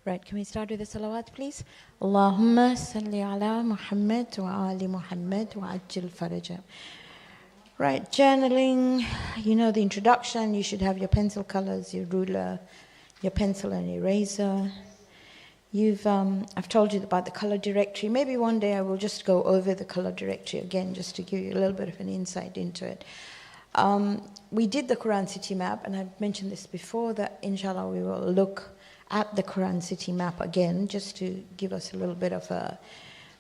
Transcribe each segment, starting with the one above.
Right, can we start with the salawat, please? Allahumma salli ala Muhammad wa ali Muhammad wa ajil faraja. Right, journaling, you know the introduction. You should have your pencil colors, your ruler, your pencil and eraser. I've told you about the color directory. Maybe one day I will just go over the color directory again, just to give you a little bit of an insight into it. We did the Quran city map, and I've mentioned this before, that inshallah we will look at the Quran city map again, just to give us a little bit of a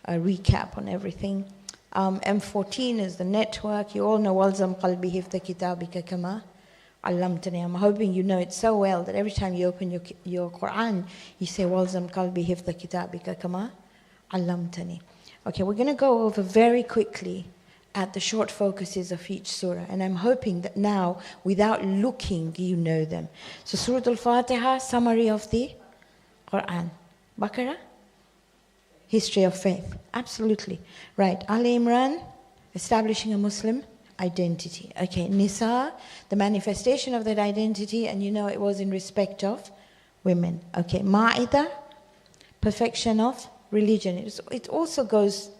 recap on everything. M14 is the network. You all know Walzam qalbi hifdha kitabika kama allamtani. I'm hoping you know it so well that every time you open your Quran, you say Walzam qalbi hifdha kitabika kama allamtani. Okay, we're going to go over very quickly at the short focuses of each surah, and I'm hoping that now, without looking, you know them. So Surah Al-Fatiha, summary of the Qur'an. Baqarah, history of faith. Absolutely. Right. Al Imran, establishing a Muslim identity. Okay. Nisa, the manifestation of that identity, and you know it was in respect of women. Okay. Ma'idah, perfection of religion. It also goes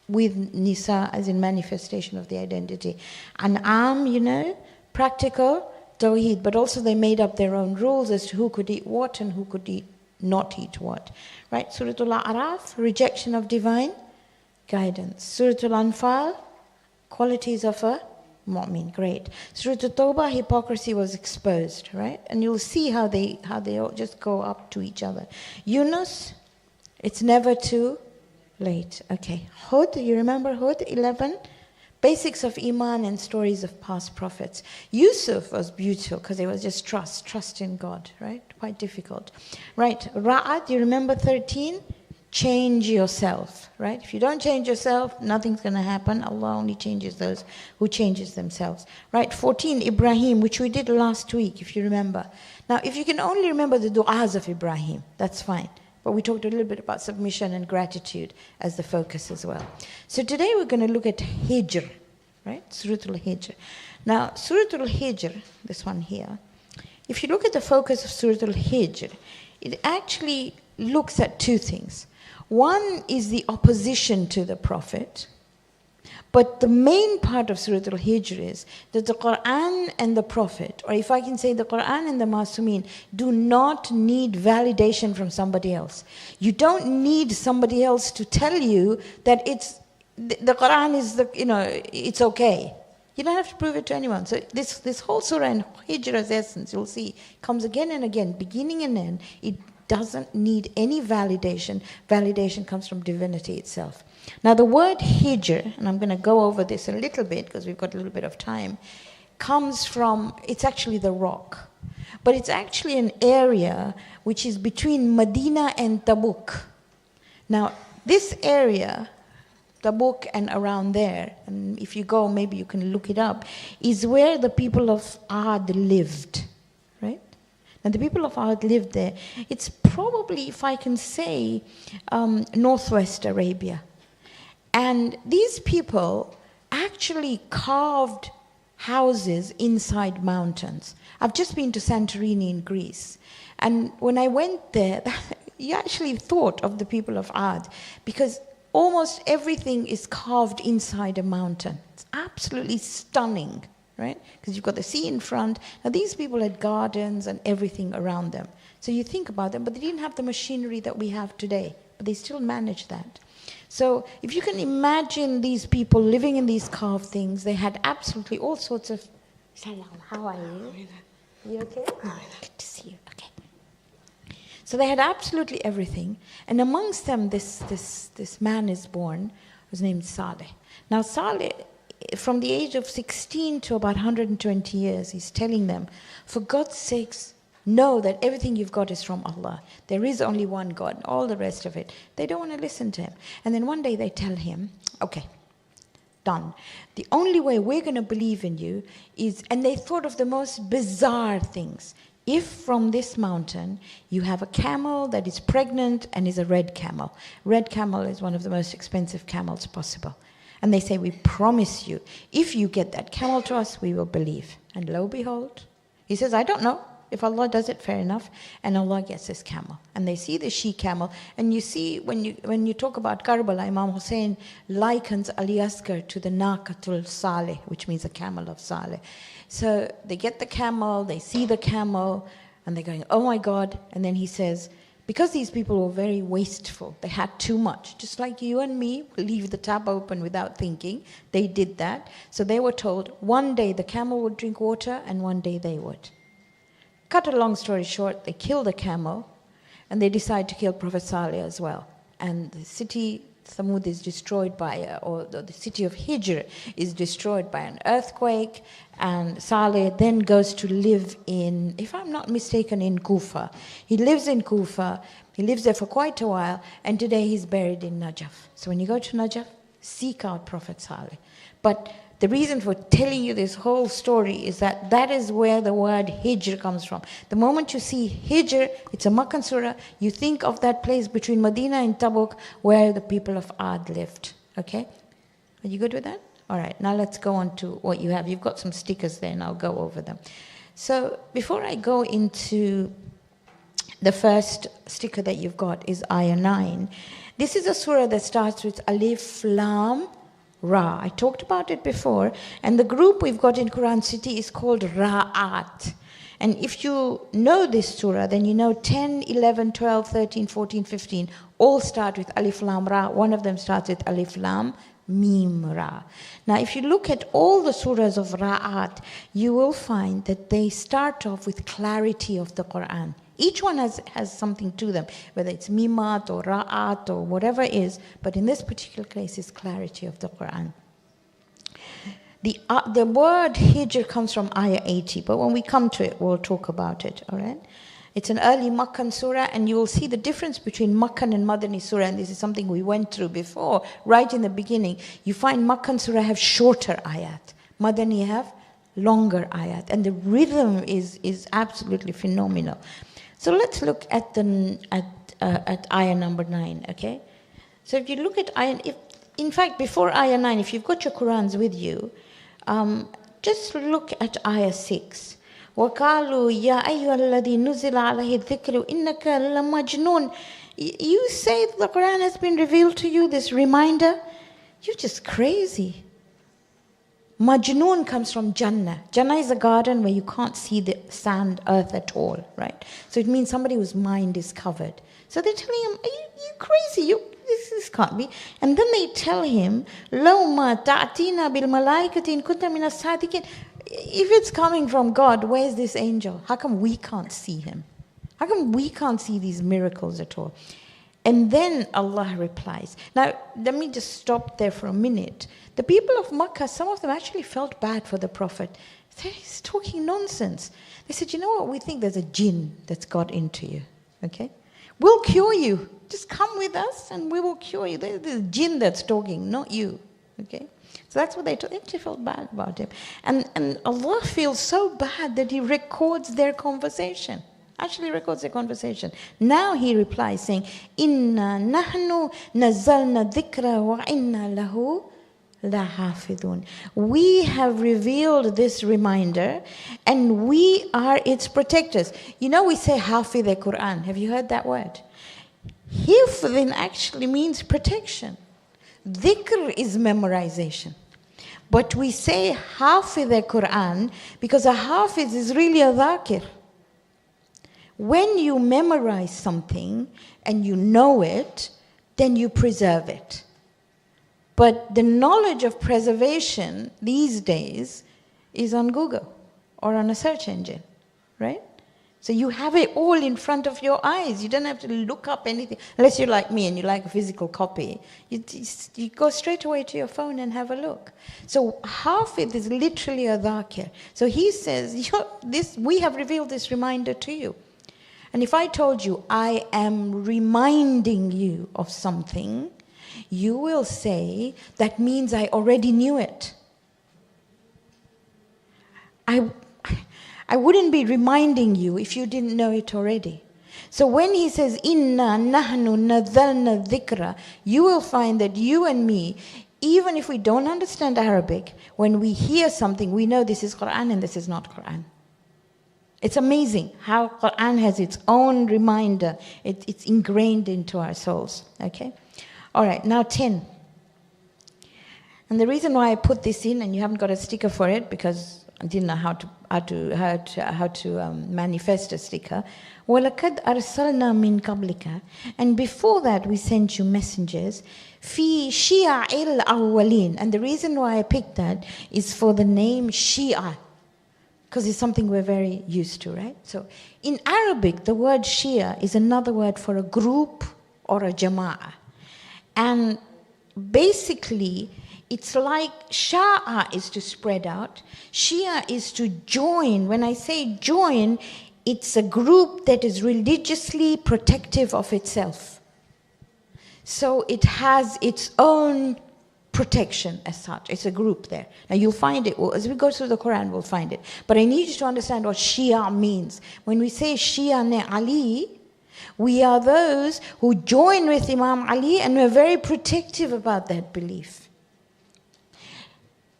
with Nisa as in manifestation of the identity. An'am, you know, practical, Tawheed, but also they made up their own rules as to who could eat what and who could not eat what. Right? Surah Al-A'raf, rejection of divine guidance. Surah Al-Anfal, qualities of a mu'min. Great. Surah At-Tawbah, hypocrisy was exposed, right? And you'll see how they all just go up to each other. Yunus, it's never too late. Okay. Hud, you remember Hud? 11. Basics of Iman and stories of past prophets. Yusuf was beautiful because it was just trust in God, right? Quite difficult. Right. Ra'ad, you remember 13? Change yourself, right? If you don't change yourself, nothing's going to happen. Allah only changes those who changes themselves. Right. 14, Ibrahim, which we did last week, if you remember. Now, if you can only remember the du'as of Ibrahim, that's fine. But we talked a little bit about submission and gratitude as the focus as well. So today we're going to look at Hijr, right? Surah Al Hijr. Now, Surah Al Hijr, this one here, if you look at the focus of Surah Al Hijr, it actually looks at two things. One is the opposition to the Prophet. But the main part of Surah Al Hijr is that the Qur'an and the Prophet, or if I can say the Qur'an and the Masumin, do not need validation from somebody else. You don't need somebody else to tell you that the Qur'an is it's okay. You don't have to prove it to anyone. So this whole surah and Hijr's essence, you'll see, comes again and again, beginning and end. It doesn't need any validation. Validation comes from divinity itself. Now the word Hijr, and I'm going to go over this a little bit because we've got a little bit of time, comes from, it's actually the rock. But it's actually an area which is between Medina and Tabuk. Now this area, Tabuk and around there, and if you go, maybe you can look it up, is where the people of Ad lived, right? And the people of Ad lived there. It's probably, if I can say, northwest Arabia. And these people actually carved houses inside mountains. I've just been to Santorini in Greece. And when I went there, you actually thought of the people of Ad, because almost everything is carved inside a mountain. It's absolutely stunning, right? Because you've got the sea in front. Now these people had gardens and everything around them. So you think about them, but they didn't have the machinery that we have today. But they still managed that. So if you can imagine these people living in these carved things, they had absolutely all sorts of... Salam, how are you? You okay? Good to see you. Okay. So they had absolutely everything. And amongst them, this man is born, who's named Saleh. Now Saleh, from the age of 16 to about 120 years, he's telling them, for God's sakes, know that everything you've got is from Allah. There is only one God. All the rest of it, they don't want to listen to him. And then one day they tell him, okay, done. The only way we're going to believe in you is, and they thought of the most bizarre things. If from this mountain you have a camel that is pregnant and is a red camel. Red camel is one of the most expensive camels possible. And they say, we promise you, if you get that camel to us, we will believe. And lo and behold, he says, I don't know. If Allah does it, fair enough. And Allah gets his camel. And they see the she-camel. And you see, when you talk about Karbala, Imam Hussein likens Ali Asghar to the Naqatul Saleh, which means the camel of Saleh. So they get the camel, they see the camel, and they're going, oh my God. And then he says, because these people were very wasteful, they had too much. Just like you and me leave the tap open without thinking, they did that. So they were told one day the camel would drink water and one day they would. Cut a long story short, they kill the camel and they decide to kill Prophet Saleh as well. And the city Thamud is destroyed by, or the city of Hijr is destroyed by an earthquake, and Saleh then goes to live in, if I'm not mistaken, in Kufa. He lives in Kufa, he lives there for quite a while, and today he's buried in Najaf. So when you go to Najaf, seek out Prophet Saleh. But the reason for telling you this whole story is that that is where the word Hijr comes from. The moment you see Hijr, it's a Makkah surah, you think of that place between Medina and Tabuk where the people of Ad lived. Okay? Are you good with that? All right, now let's go on to what you have. You've got some stickers there and I'll go over them. So before I go into the first sticker that you've got is Ayah 9. This is a surah that starts with Alif Lam Ra. I talked about it before, and the group we've got in Quran City is called Ra'at. And if you know this surah, then you know 10, 11, 12, 13, 14, 15 all start with Alif Lam Ra. One of them starts with Alif Lam Mim Ra. Now, if you look at all the surahs of Ra'at, you will find that they start off with clarity of the Quran. Each one has something to them, whether it's mimat or ra'at or whatever it is, but in this particular case, it's clarity of the Quran. The word Hijr comes from Ayah 80, but when we come to it, we'll talk about it, all right? It's an early Makkan surah, and you will see the difference between Makkan and Madani surah, and this is something we went through before, right in the beginning. You find Makkan surah have shorter ayat, Madani have longer ayat, and the rhythm is absolutely phenomenal. So let's look at ayah number 9, okay? So if you look at in fact, before ayah 9, if you've got your Qurans with you, just look at ayah 6. وَقَالُوا يَا أَيُّهَا الَّذِي نُزِلَ عَلَيْهِ الذِّكْرُ إِنَّكَ لَمَجْنُونَ. You say the Quran has been revealed to you, this reminder? You're just crazy. Majnoon comes from Jannah. Jannah is a garden where you can't see the sand, earth at all, right? So it means somebody whose mind is covered. So they're telling him, you crazy, this can't be. And then they tell him, لَوْ مَا تَعْتِينَا بِالْمَلَائِكَةِ إِن كُنْتَ مِنَ الصَّادِقِينَ. If it's coming from God, where's this angel? How come we can't see him? How come we can't see these miracles at all? And then Allah replies. Now, let me just stop there for a minute. The people of Makkah, some of them actually felt bad for the Prophet. He's talking nonsense. They said, you know what, we think there's a jinn that's got into you, okay? We'll cure you. Just come with us and we will cure you. There's a jinn that's talking, not you, okay? So that's what they told him. They felt bad about him. And Allah feels so bad that He records their conversation. Actually records their conversation. Now He replies saying, Inna nahnu nazzalna dhikra wa inna lahu lahafidun. We have revealed this reminder and we are its protectors. You know, we say hafid al-Quran. Have you heard that word? Hifdhin actually means protection. Dhikr is memorization. But we say hafid al-Quran because a hafiz is really a dhakir. When you memorize something and you know it, then you preserve it. But the knowledge of preservation these days is on Google or on a search engine, right? So you have it all in front of your eyes. You don't have to look up anything. Unless you're like me and you like a physical copy. You go straight away to your phone and have a look. So Hafid is literally a dhakir. So he says, we have revealed this reminder to you. And if I told you, I am reminding you of something, you will say, that means I already knew it. I wouldn't be reminding you if you didn't know it already. So when he says, Inna nahnu nazzalna dhikra, you will find that you and me, even if we don't understand Arabic, when we hear something, we know this is Quran and this is not Quran. It's amazing how Qur'an has its own reminder. It's ingrained into our souls. Okay? All right, now 10. And the reason why I put this in, and you haven't got a sticker for it because I didn't know how to manifest a sticker. وَلَقَدْ أَرْسَلْنَا مِنْ قَبْلِكَ. And before that we sent you messengers. فِي شِيَعِ الْأَوَّلِينَ. And the reason why I picked that is for the name Shia, because it's something we're very used to, right? So in Arabic, the word Shia is another word for a group or a jama'ah. And basically, it's like Sha'a is to spread out, Shia is to join. When I say join, it's a group that is religiously protective of itself. So it has its own protection as such. It's a group there. Now you'll find it, as we go through the Quran, we'll find it. But I need you to understand what Shia means. When we say Shia ne Ali, we are those who join with Imam Ali and we're very protective about that belief.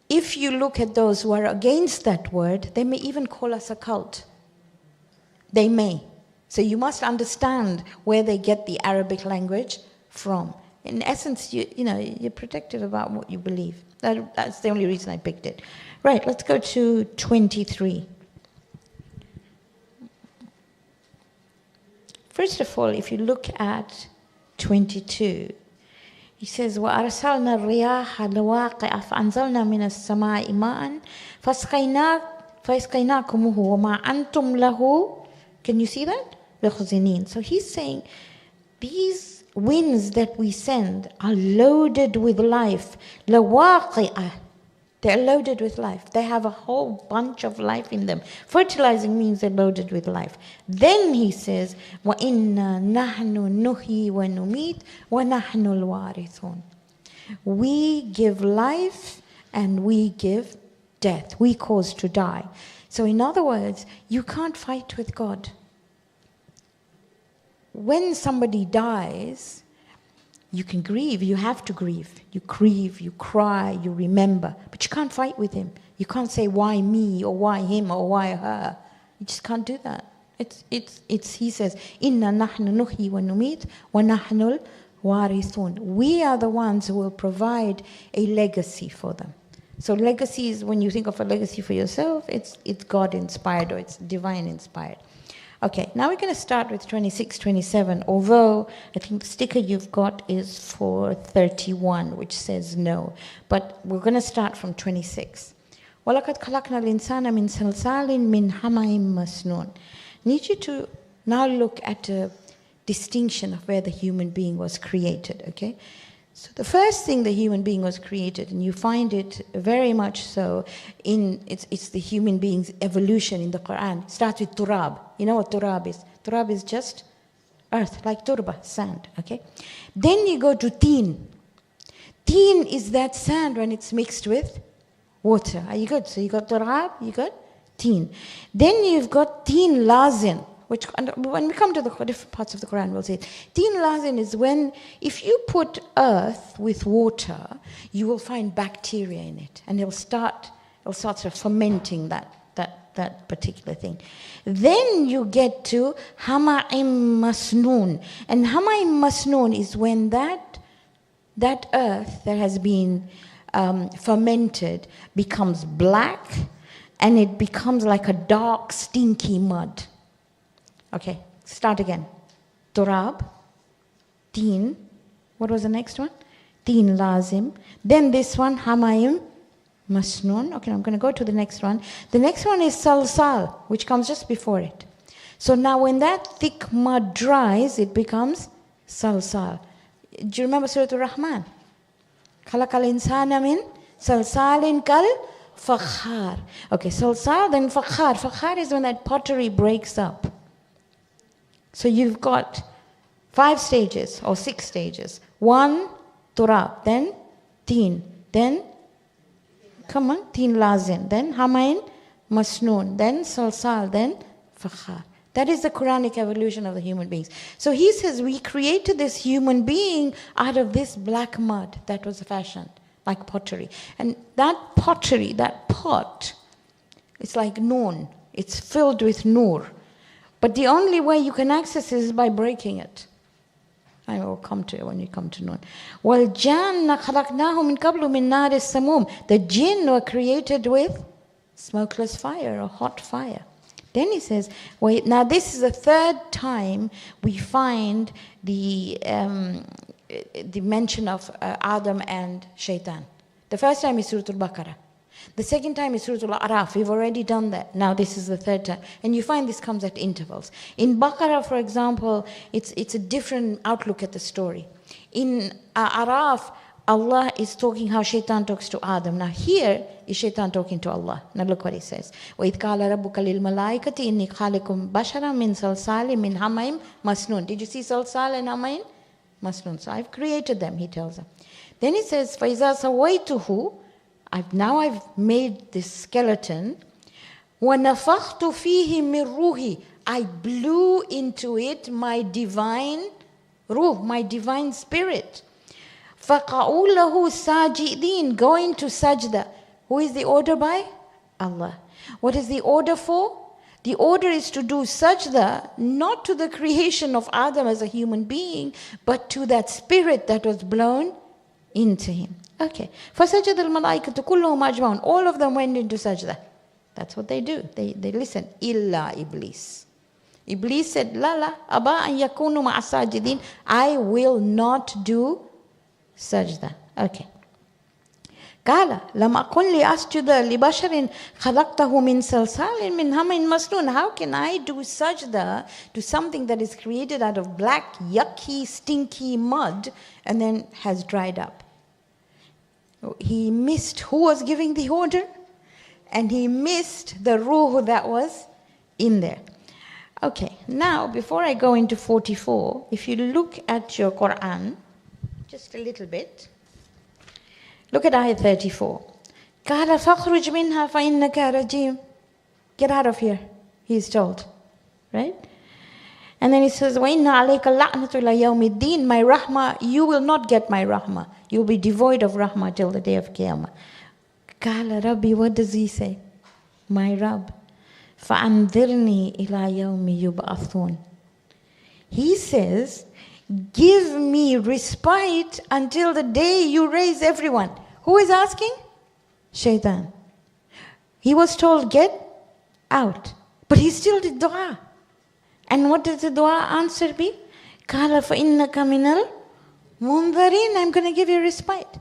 If you look at those who are against that word, they may even call us a cult. They may. So you must understand where they get the Arabic language from. In essence, you're protective about what you believe. That's the only reason I picked it. Right, let's go to 23. First of all, if you look at 22, he says, وَأَرْسَلْنَا الرِّيَاحَ لَوَاقِعَ فَأَنْزَلْنَا مِنَ السَّمَاءِ مَاءً فَاسْقَيْنَاكُمُهُ وَمَا أَنْتُمْ لَهُ. Can you see that? بِخُزِنِينَ. So he's saying, these winds that we send are loaded with life. لَوَاقِعَ. They're loaded with life. They have a whole bunch of life in them. Fertilizing means they're loaded with life. Then he says, وَإِنَّا نَحْنُ نُحْيِي وَنُمِيتُ وَنَحْنُ الْوَارِثُونَ. We give life and we give death. We cause to die. So in other words, you can't fight with God. When somebody dies, you can grieve, you have to grieve. You grieve, you cry, you remember. But you can't fight with him. You can't say, why me, or why him, or why her. You just can't do that. He says, Inna nahnu nuhyi wa numit wa nahnul warithun. We are the ones who will provide a legacy for them. So legacy is, when you think of a legacy for yourself, it's God inspired or it's divine inspired. Okay, now we're going to start with 26, 27, although I think the sticker you've got is for 31, which says no. But we're going to start from 26. وَلَقَدْ خَلَقْنَا الْإِنسَانَ مِنْ سَلْسَالٍ مِنْ حَمَإٍ مَسْنُونٍ. I need you to now look at a distinction of where the human being was created, okay? So the first thing the human being was created, and you find it very much so in it's the human being's evolution in the Quran. It starts with turab. You know what turab is? Turab is just earth, like turba, sand, okay? Then you go to teen. Teen is that sand when it's mixed with water. Are you good? So you got turab, you got teen. Then you've got teen lazin. Which, when we come to the different parts of the Quran, we'll say, Teen lazin is when, if you put earth with water, you will find bacteria in it. And it'll start sort of fermenting that particular thing. Then you get to hama'im masnoon. And hama'im masnoon is when that earth that has been fermented becomes black, and it becomes like a dark, stinky mud. Okay, start again. Turab, teen. What was the next one? Teen lazim. Then this one, hamayim masnoon. Okay, I'm going to go to the next one. The next one is salsal, which comes just before it. So now when that thick mud dries, it becomes salsal. Do you remember Surah Al-Rahman? Khalaqal insana min salsalin kal fakhar. Okay, salsal, then fakhar. Fakhar is when that pottery breaks up. So you've got 5 stages or 6 stages. 1, turab, then teen, then, come on, teen lazin, then hamain masnoon, then salsal, then fakhar. That is the Quranic evolution of the human beings. So he says we created this human being out of this black mud that was fashioned, like pottery. And that pottery, that pot, it's like noon. It's filled with nur. But the only way you can access it is by breaking it. I will come to it when you come to Nun. وَالْجَانَّ خَلَقْنَاهُ مِنْ قَبْلُ مِنْ نَارِ السَّمُومِ. The jinn were created with smokeless fire or hot fire. Then he says, wait, now this is the third time we find the mention of Adam and Shaitan. The first time is Surah Al-Baqarah. The second time is Surah Al-A'raf. We've already done that. Now this is the third time. And you find this comes at intervals. In Baqarah, for example, it's a different outlook at the story. In A'raf, Allah is talking how Shaitan talks to Adam. Now here is Shaitan talking to Allah. Now look what he says. وَإِذْ قَالَ رَبُّكَ لِلْمَلَائِكَةِ إِنِّي خَالِقٌ بَشَرًا مِنْ صَلْصَالٍ مِنْ حَمَإٍ مَسْنُونٍ. Did you see Salsal and Hamain? Masnun. So I've created them, he tells them. Then he says, فَإِذَا سَوَيْتُهُ. I've made this skeleton. وَنَفَخْتُ فِيهِ مِنْ رُوحِي. I blew into it my divine ruh, my divine spirit. فَقَعُوا لَهُ سَاجِدِينَ. Going to sajda. Who is the order by? Allah. What is the order for? The order is to do sajda, not to the creation of Adam as a human being, but to that spirit that was blown into him. Okay. فَسَجَدَ الْمَلَائِكَةُ كُلُّهُمْ أَجْمَعُونَ. All of them went into sajda. That's what they do. They listen. إِلَّا Iblis. Iblis said, La, أَبَا أَن يَكُونُ مَعَ السَّاجِدِينَ. I will not do sajda. Okay. قال لم أكن لأسجد لبشر خلقته من صلصال من حمإ مسنون. How can I do sajda to something that is created out of black, yucky, stinky mud and then has dried up? He missed who was giving the order, and he missed the ruh that was in there. Okay, now before I go into 44, if you look at your Qur'an, just a little bit, look at ayah 34. قَالَ فَاخْرُجْ مِنْهَا فَإِنَّكَ رَجِيمٌ. Get out of here, he is told. Right? And then he says, وَإِنَّ عَلَيْكَ اللَّعْنَةُ إِلَى يَوْمِ الدِّينِ. My rahmah, you will not get my rahmah. You will be devoid of rahmah till the day of Qiyamah. قَالَ رَبِّي. What does he say? My Rabb. فَأَنذِرْنِي إِلَى يَوْمِ يُبْعَثُونَ. He says, give me respite until the day you raise everyone. Who is asking? Shaitan. He was told, get out. But he still did dua. And what did the dua answer be? قَالَ فَإِنَّكَ مِنَ الْمُنذَرِينَ. I'm going to give you respite.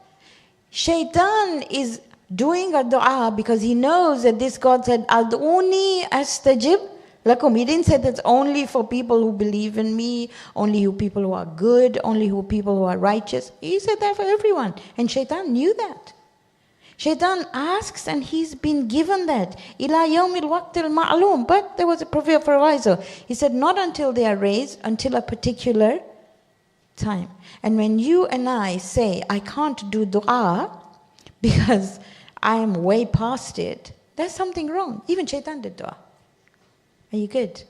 Shaitan is doing a dua because he knows that this God said, Ad'uni astajib lakum. He didn't say that's only for people who believe in me, only who people who are good, only who people who are righteous. He said that for everyone. And Shaitan knew that. Shaitan asks and he's been given that. Ila yawmil waqtil ma'loom. But there was a proviso. He said not until they are raised, until a particular time. And when you and I say, I can't do dua because I am way past it, there's something wrong. Even Shaitan did dua. Are you good?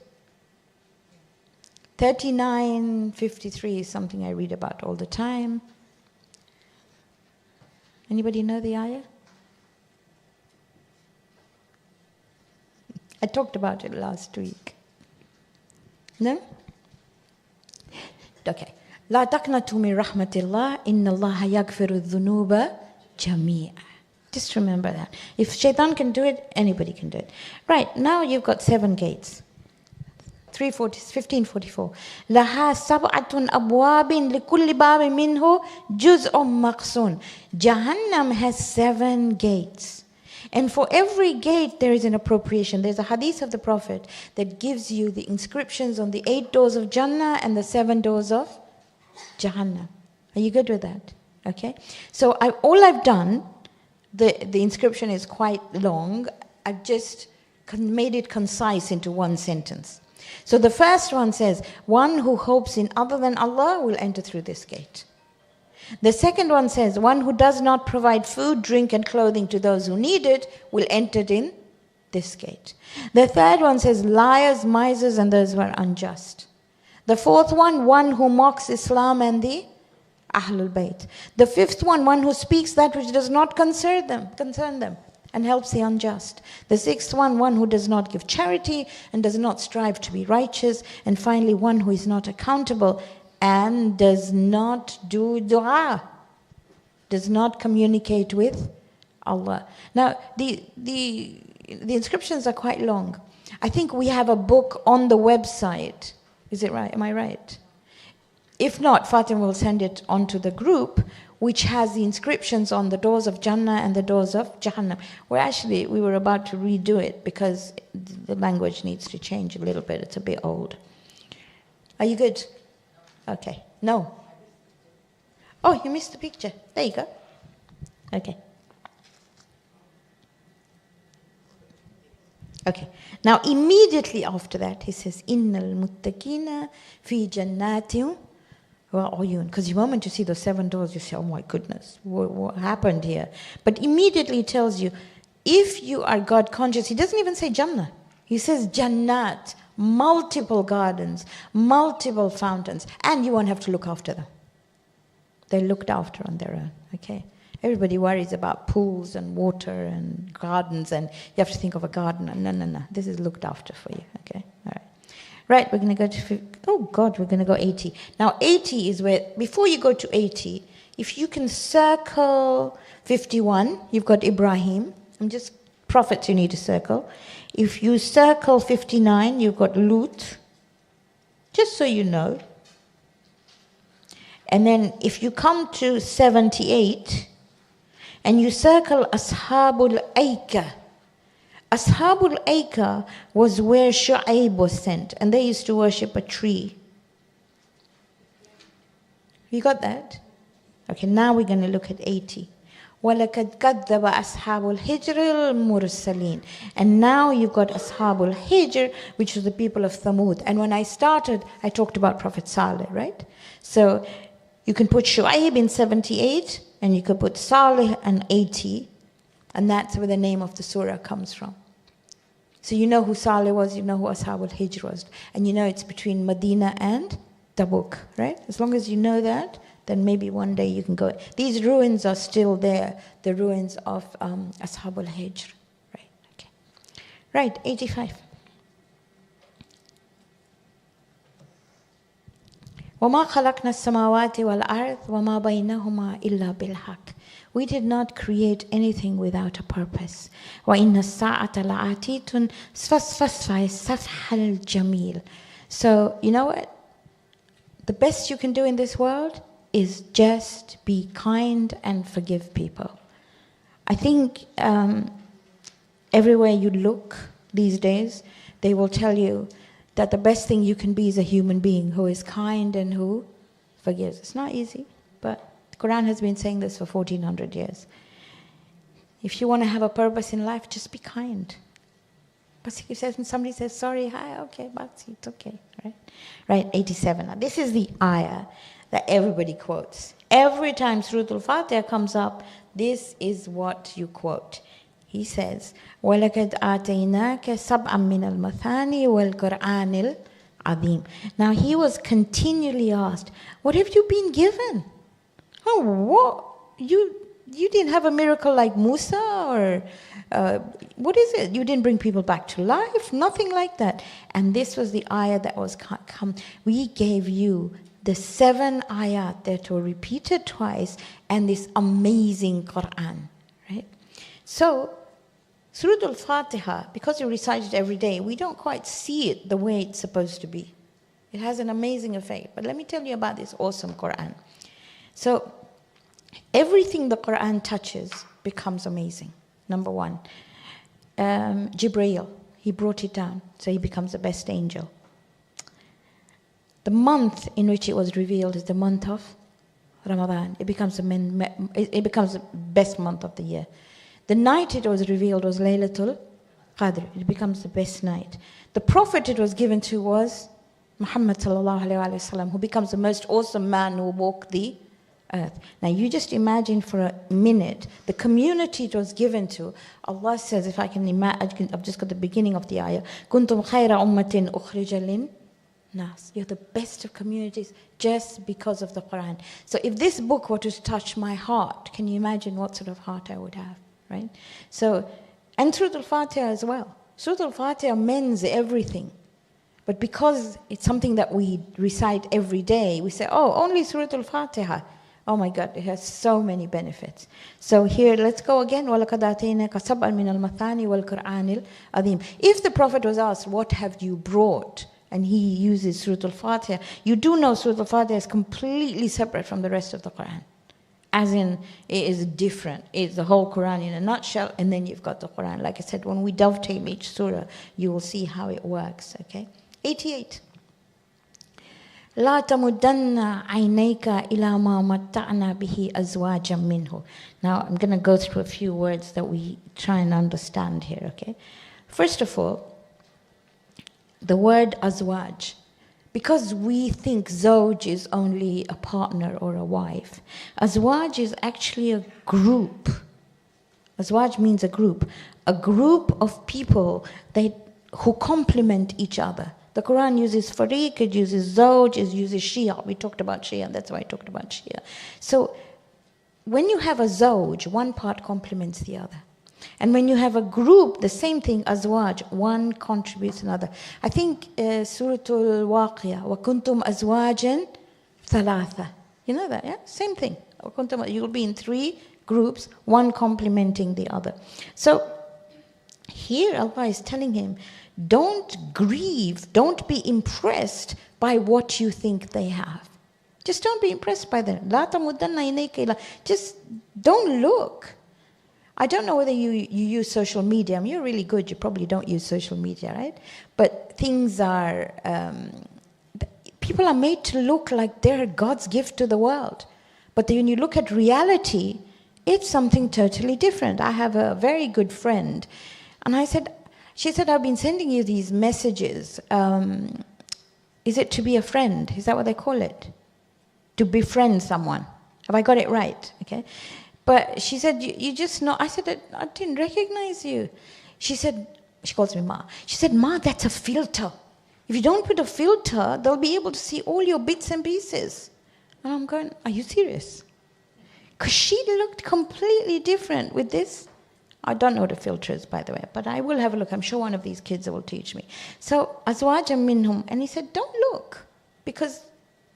39:53 is something I read about all the time. Anybody know the ayah? I talked about it last week. No? Okay. لا تقنطوا من رحمة الله إن الله يغفر الذنوب جميعا. Just remember that. If Shaitan can do it, anybody can do it. Right, now you've got 7 gates. 1544. لها سبعة أبواب لكل باب منه جزء مقسون. Jahannam has 7 gates. And for every gate there is an appropriation. There's a hadith of the Prophet that gives you the inscriptions on the 8 doors of Jannah and the 7 doors of Jahannam. Are you good with that? Okay. So all I've done, the inscription is quite long. I've just made it concise into one sentence. So the first one says, one who hopes in other than Allah will enter through this gate. The second one says, one who does not provide food, drink and clothing to those who need it will enter in this gate. The third one says, liars, misers and those who are unjust. The fourth one who mocks Islam and the Ahlul Bayt. The fifth one who speaks that which does not concern them. and helps the unjust. The sixth one who does not give charity and does not strive to be righteous. And finally, one who is not accountable and does not do dua, does not communicate with Allah. Now, the inscriptions are quite long. I think we have a book on the website. Is it right? Am I right? If not, Fatima will send it onto the group, which has the inscriptions on the doors of Jannah and the doors of Jahannam. We were about to redo it because the language needs to change a little bit. It's a bit old. Are you good? Okay. No. Oh, you missed the picture. There you go. Okay. Okay. Now, immediately after that, he says, Innal muttaqina fi jannatin wa uyun. Because the moment you see those 7 doors, you say, oh my goodness, what happened here? But immediately he tells you, if you are God conscious, he doesn't even say Jannah. He says Jannat, multiple gardens, multiple fountains, and you won't have to look after them. They're looked after on their own, okay? Everybody worries about pools and water and gardens, and you have to think of a gardener. No. This is looked after for you, okay? All right. Right, we're going to go to, we're going to go 80. Now, 80 is where, before you go to 80, if you can circle 51, you've got Ibrahim. I'm just prophets you need to circle. If you circle 59, you've got Lut. Just so you know. And then if you come to 78, and you circle Ashabul Aika. Ashabul Aika was where Shu'aib was sent, and they used to worship a tree. You got that? Okay, now we're going to look at 80. وَلَكَدْ كَذَّبَ أَصْحَابُ الْحِجْرِ الْمُرْسَلِينَ. And now you've got Ashabul Hijr, which is the people of Thamud. And when I started, I talked about Prophet Saleh, right? So you can put Shu'aib in 78, and you could put Saleh in 80, and that's where the name of the surah comes from. So you know who Saleh was, you know who Ashabul Hijr was, and you know it's between Medina and Tabuk, right? As long as you know that, then maybe one day you can go. These ruins are still there, the ruins of Ashabul Hijr, right? Okay. Right, 85. وَمَا خَلَقْنَا السَّمَاوَاتِ وَالْأَرْضِ وَمَا بَيْنَهُمَا إِلَّا بِالْحَقِّ. We did not create anything without a purpose. وَإِنَّ السَّاعَةَ لَآتِيةٌ فَاصْفَحْ الصَّفْحَ الْجَمِيلَ. So, you know what? The best you can do in this world is just be kind and forgive people. I think everywhere you look these days, they will tell you that the best thing you can be is a human being who is kind and who forgives. It's not easy, but the Qur'an has been saying this for 1400 years. If you want to have a purpose in life, just be kind. But if somebody says, sorry, hi, okay, but it's okay, right? Right, 87. Now, this is the ayah that everybody quotes. Every time Sura Al comes up, this is what you quote. He says, وَلَكَدْ آتَيْنَاكَ سَبْعًا مِّنَ الْمَثَانِي وَالْقُرْآنِ الْعَظِيمِ. Now he was continually asked, what have you been given? Oh, what? You didn't have a miracle like Musa, or what is it? You didn't bring people back to life? Nothing like that. And this was the ayah that was come. We gave you the 7 ayat that were repeated twice and this amazing Qur'an, right? So, Surah Al-Fatiha, because you recite it every day, we don't quite see it the way it's supposed to be. It has an amazing effect. But let me tell you about this awesome Qur'an. So, everything the Qur'an touches becomes amazing. Number 1. Jibreel, he brought it down, so he becomes the best angel. The month in which it was revealed is the month of Ramadan. It becomes the best month of the year. The night it was revealed was Laylatul Qadr. It becomes the best night. The prophet it was given to was Muhammad sallallahu alaihi wasallam, who becomes the most awesome man who walked the earth. Now you just imagine for a minute the community it was given to. Allah says, if I can imagine, I've just got the beginning of the ayah. Kuntum khayra ummatin ukhrija lin nas. You're the best of communities just because of the Quran. So if this book were to touch my heart, can you imagine what sort of heart I would have? right? So, and Surah Al-Fatiha as well. Surah Al-Fatiha mends everything. But because it's something that we recite every day, we say, oh, only Surah Al-Fatiha. Oh my God, it has so many benefits. So here, let's go again. وَلَقَدْ آتَيْنَاكَ سَبْعًا مِنَ الْمَثَانِ وَالْقُرْآنِ الْعَظِيمِ. If the Prophet was asked, what have you brought? And he uses Surah Al-Fatiha. You do know Surah Al-Fatiha is completely separate from the rest of the Qur'an. As in, it is different. It's the whole Qur'an in a nutshell, and then you've got the Qur'an. Like I said, when we dovetail each surah, you will see how it works, okay? 88. لا تمدن عينيك إلى ما متعنا به أزواجا منه. Now I'm going to go through a few words that we try and understand here, okay? First of all, the word azwaj, because we think zawj is only a partner or a wife, azwaj is actually a group. Azwaj means a group of people who complement each other. The Quran uses fariq, it uses zawj, it uses shia. We talked about shia, that's why I talked about shia. So when you have a zawj, one part complements the other. And when you have a group, the same thing, azwaj, one contributes another. I think Surah Al Waqiyah, وَكُنْتُمْ أَزْوَاجًا ثَلَاثًا. You know that, yeah? Same thing. You'll be in 3 groups, one complementing the other. So here Allah is telling him, don't grieve, don't be impressed by what you think they have. Just don't be impressed by them. Just don't look. I don't know whether you use social media. I mean, you're really good. You probably don't use social media, right? But things are, people are made to look like they're God's gift to the world. But when you look at reality, it's something totally different. I have a very good friend, and she said, I've been sending you these messages. Is it to be a friend? Is that what they call it? To befriend someone. Have I got it right? Okay. But she said, you just know. I said, I didn't recognize you. She said, she calls me Ma. She said, Ma, that's a filter. If you don't put a filter, they'll be able to see all your bits and pieces. And I'm going, are you serious? Because she looked completely different with this. I don't know what a filter is, by the way, but I will have a look. I'm sure one of these kids will teach me. So, azwaja minhum. And he said, don't look, because,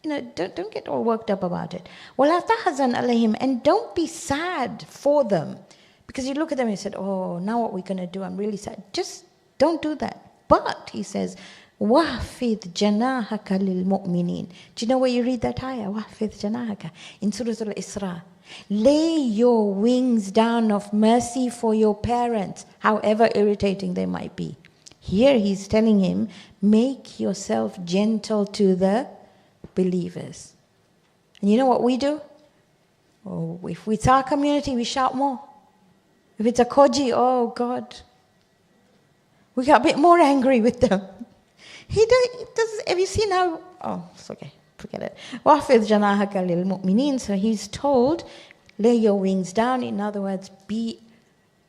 don't get all worked up about it. وَلَا تَحَزَنْ عَلَيْهِمْ. And don't be sad for them. Because you look at them and you said, oh, now what we're going to do? I'm really sad. Just don't do that. But, he says, وَحْفِذْ جَنَاحَكَ لِلْمُؤْمِنِينَ. Do you know where you read that ayah? وَحْفِذْ جَنَاحَكَ. In Surah Al Isra. Lay your wings down of mercy for your parents, however irritating they might be. Here he's telling him, make yourself gentle to the believers. And you know what we do? Oh, if it's our community, we shout more. If it's a koji, oh God, we got a bit more angry with them. He does. Have you seen how? Oh, it's okay. Forget it. وَحْفِظْ جَنَاحَكَ لِلْمُؤْمِنِينَ. So he's told, lay your wings down. In other words, be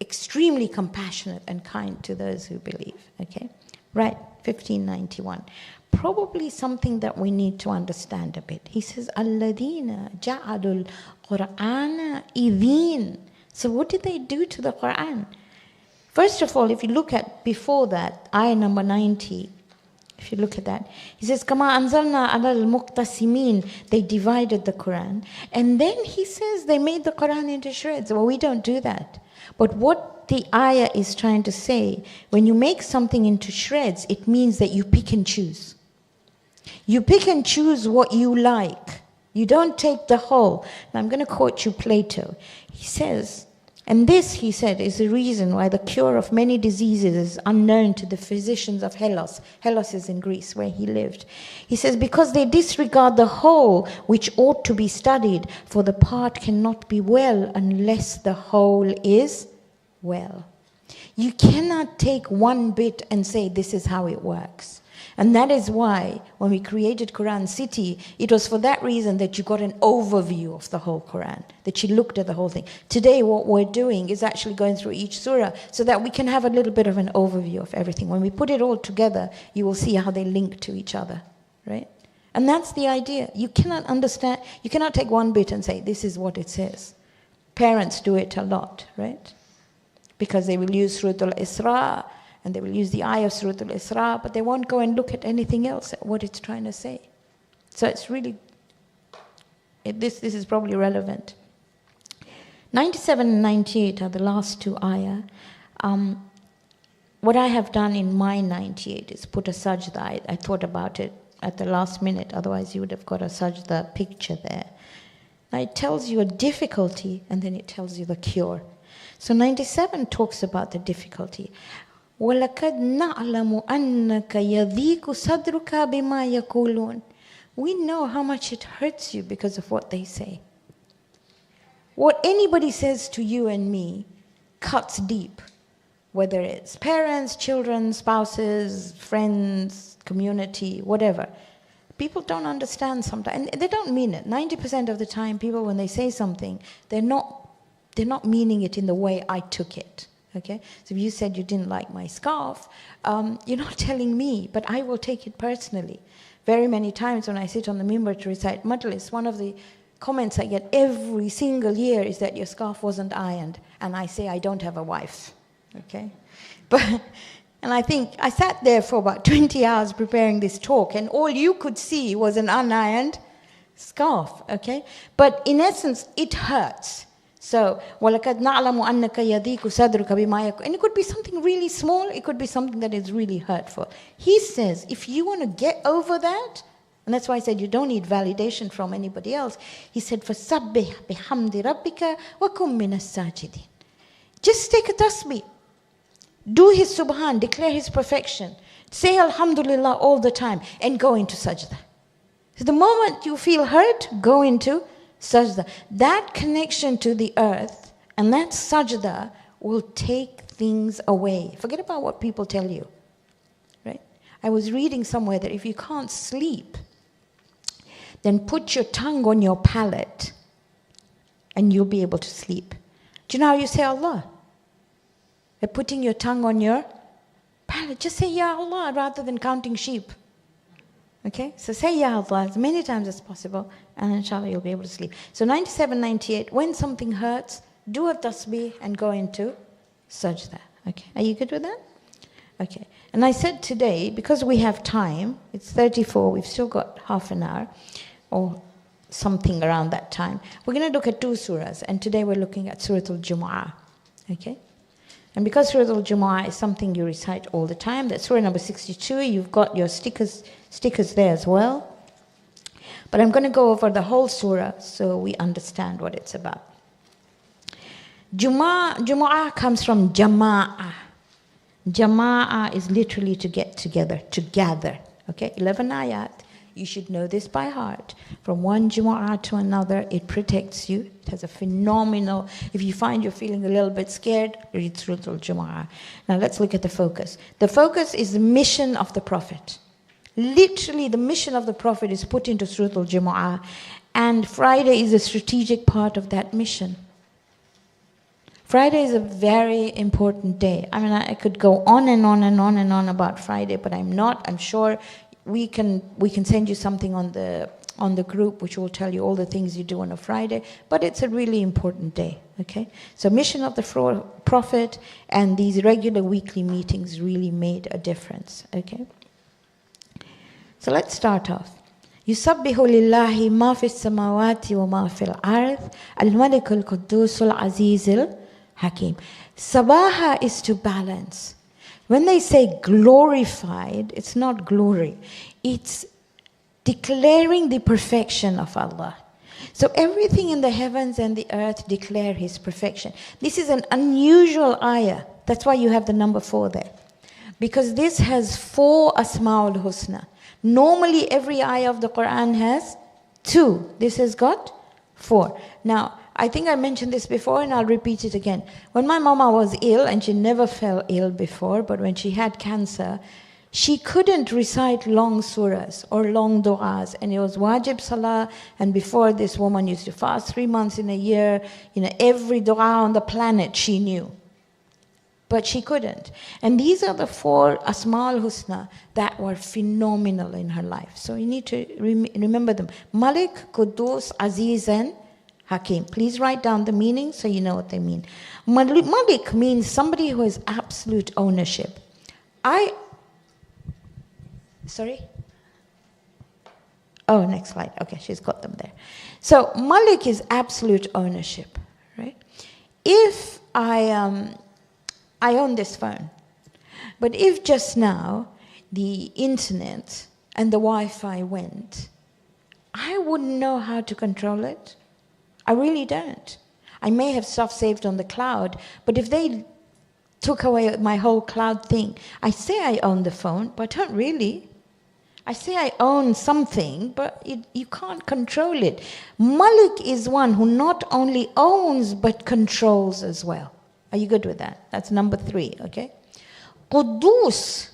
extremely compassionate and kind to those who believe. Okay? Right, 1591. Probably something that we need to understand a bit. He says, الَّذِينَ جَعَلُوا الْقُرْآنَ إِذِينَ. So what did they do to the Qur'an? First of all, if you look at before that, ayah number 90, if you look at that, he says, "Kama anzalna ala al-muqtasimin." They divided the Quran, and then he says they made the Quran into shreds. Well, we don't do that. But what the ayah is trying to say, when you make something into shreds, it means that you pick and choose. You pick and choose what you like. You don't take the whole. Now I'm going to quote you Plato. He says, and this, he said, is the reason why the cure of many diseases is unknown to the physicians of Hellas. Hellas is in Greece, where he lived. He says, because they disregard the whole, which ought to be studied, for the part cannot be well unless the whole is well. You cannot take one bit and say, this is how it works. And that is why, when we created Quran City, it was for that reason that you got an overview of the whole Quran, that you looked at the whole thing. Today, what we're doing is actually going through each surah so that we can have a little bit of an overview of everything. When we put it all together, you will see how they link to each other, right? And that's the idea. You cannot understand, you cannot take one bit and say, this is what it says. Parents do it a lot, right? because they will use Sura Al Isra and they will use the ayah of Sura Al Isra, but they won't go and look at anything else, what it's trying to say. So it's really, this is probably relevant. 97 and 98 are the last two ayah. What I have done in my 98 is put a sajda. I thought about it at the last minute, otherwise you would have got a sajda picture there. Now it tells you a difficulty and then it tells you the cure. So 97 talks about the difficulty. وَلَقَدْ نَعْلَمُ أَنَّكَ يَضِيقُ صَدْرُكَ بِمَا يَقُولُونَ. We know how much it hurts you because of what they say. What anybody says to you and me cuts deep, whether it's parents, children, spouses, friends, community, whatever. People don't understand sometimes, and they don't mean it. 90% of the time, people, when they say something, they're not meaning it in the way I took it. Okay? So if you said you didn't like my scarf, you're not telling me, but I will take it personally. Very many times when I sit on the mimbar to recite Majlis, one of the comments I get every single year is that your scarf wasn't ironed, and I say I don't have a wife. Okay? And I think I sat there for about 20 hours preparing this talk, and all you could see was an unironed scarf. Okay? But in essence, it hurts. So, وَلَقَدْ نَعْلَمُ أَنَّكَ يَضِيقُ صَدْرُكَ بِمَا يَقُولُونَ. And it could be something really small, it could be something that is really hurtful. He says, if you want to get over that, and that's why I said you don't need validation from anybody else. He said, فَسَبِّحْ بِحَمْدِ رَبِّكَ وَكُمْ مِنَ السَّاجِدِينَ. Just take a tasbih. Do his subhan, declare his perfection. Say alhamdulillah all the time and go into sajda. So the moment you feel hurt, go into sajda. That connection to the earth and that sajda will take things away. Forget about what people tell you. Right? I was reading somewhere that if you can't sleep, then put your tongue on your palate and you'll be able to sleep. Do you know how you say Allah? By putting your tongue on your palate. Just say Ya Allah rather than counting sheep. Okay? So say Ya Allah as many times as possible and inshallah you'll be able to sleep. So 97, 98, when something hurts, do a tasbih and go into sajda. Okay? Are you good with that? Okay. And I said today, because we have time, it's 34, we've still got half an hour or something around that time. We're going to look at two surahs, and today we're looking at Sura Al Jumua. Okay? And because Sura Al Jumua is something you recite all the time, that's surah number 62, you've got your stickers there as well. But I'm going to go over the whole surah so we understand what it's about. Jumu'ah comes from jama'ah. Jama'ah is literally to get together, to gather. Okay, 11 ayat. You should know this by heart. From one Jumu'ah to another, it protects you. It has a phenomenal, if you find you're feeling a little bit scared, read Sura Al Jumua. Now let's look at the focus. The focus is the mission of the Prophet. Literally, the mission of the Prophet is put into Sura Al Jumua, and Friday is a strategic part of that mission. Friday is a very important day. I mean, I could go on and on and on and on about Friday, but I'm not. I'm sure we can send you something on the group which will tell you all the things you do on a Friday, but it's a really important day. Okay? So mission of the Prophet and these regular weekly meetings really made a difference. Okay? So let's start off. يُسَبِّحُ لِلَّهِ مَا فِي السَّمَاوَاتِ وَمَا فِي الْأَرْضِ الْمَلِكُ الْقُدُّوسُ الْعَزِيزُ الْحَكِيمُ. Sabaha is to balance. When they say glorified, it's not glory. It's declaring the perfection of Allah. So everything in the heavens and the earth declare His perfection. This is an unusual ayah. That's why you have the number 4 there. Because this has 4 Asma'ul Husna. Normally every ayah of the Qur'an has 2. This has got 4. Now, I think I mentioned this before and I'll repeat it again. When my mama was ill, and she never fell ill before, but when she had cancer, she couldn't recite long surahs or long du'as, and it was wajib salah, and before this woman used to fast 3 months in a year, every du'a on the planet she knew. But she couldn't. And these are the 4 Asma'ul Husna that were phenomenal in her life. So you need to remember them. Malik, Quddus, Aziz and Hakim. Please write down the meaning so you know what they mean. Malik means somebody who has absolute ownership. Sorry? Oh, next slide. Okay, she's got them there. So Malik is absolute ownership, right? If I own this phone, but if just now the internet and the Wi-Fi went, I wouldn't know how to control it. I really don't. I may have stuff saved on the cloud, but if they took away my whole cloud thing, I say I own the phone, but I don't really. I say I own something, but you can't control it. Malik is one who not only owns, but controls as well. Are you good with that? That's number 3, okay? Quddus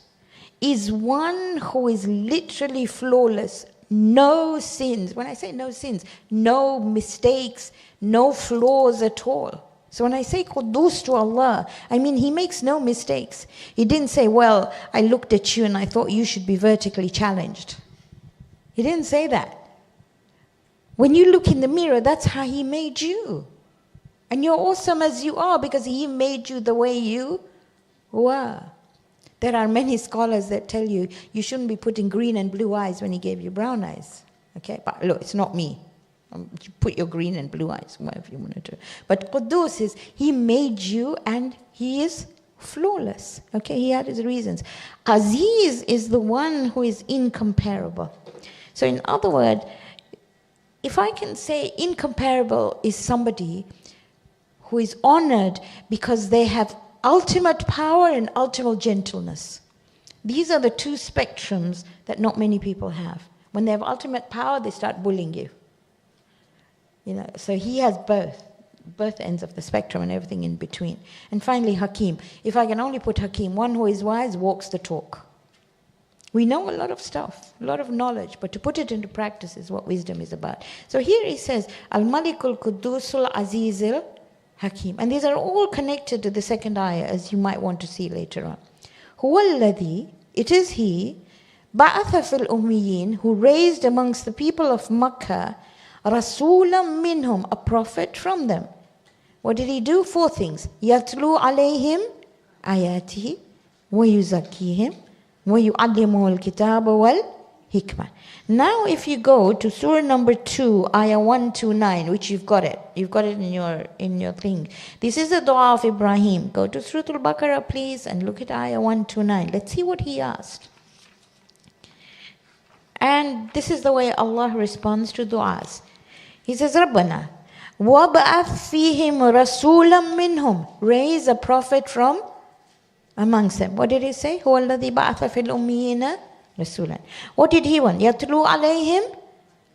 is one who is literally flawless. No sins. When I say no sins, no mistakes, no flaws at all. So when I say Quddus to Allah, I mean He makes no mistakes. He didn't say, well, I looked at you and I thought you should be vertically challenged. He didn't say that. When you look in the mirror, that's how He made you. And you're awesome as you are because He made you the way you were. There are many scholars that tell you you shouldn't be putting green and blue eyes when He gave you brown eyes. Okay, but look, it's not me. You put your green and blue eyes, whatever you want to do. But Quddus is, He made you and He is flawless. Okay, He had His reasons. Aziz is the one who is incomparable. So in other words, if I can say incomparable is somebody who is honored because they have ultimate power and ultimate gentleness. These are the 2 spectrums that not many people have. When they have ultimate power, they start bullying you. You know, so He has both ends of the spectrum and everything in between. And finally, Hakim. If I can only put Hakim, one who is wise, walks the talk. We know a lot of stuff, a lot of knowledge, but to put it into practice is what wisdom is about. So here he says, Al-Malikul Quddusul Azizil Hakim. And these are all connected to the second ayah, as you might want to see later on. Huwalladhi, it is He, Ba'atha fil Ummiyin, who raised amongst the people of Makkah Rasulam minhum, a prophet from them. What did He do? 4 things. Yatlu alayhim ayatihi wa yuzakkihim wa yu'allimuhul kitaba wal hikmah. Now if you go to surah number 2, ayah 129, which you've got it in your thing. This is the dua of Ibrahim. Go to Surah Al-Baqarah please and look at ayah 129. Let's see what he asked. And this is the way Allah responds to du'as. He says, Rabbana, وَبَعَثْ فِيهِمْ رَسُولًا مِّنْهُمْ, raise a prophet from amongst them. What did he say? هُوَ الَّذِي بَعَثَ فِي الْأُمِّيِّينَ رَسُولًا. What did he want? يَتْلُو عَلَيْهِمْ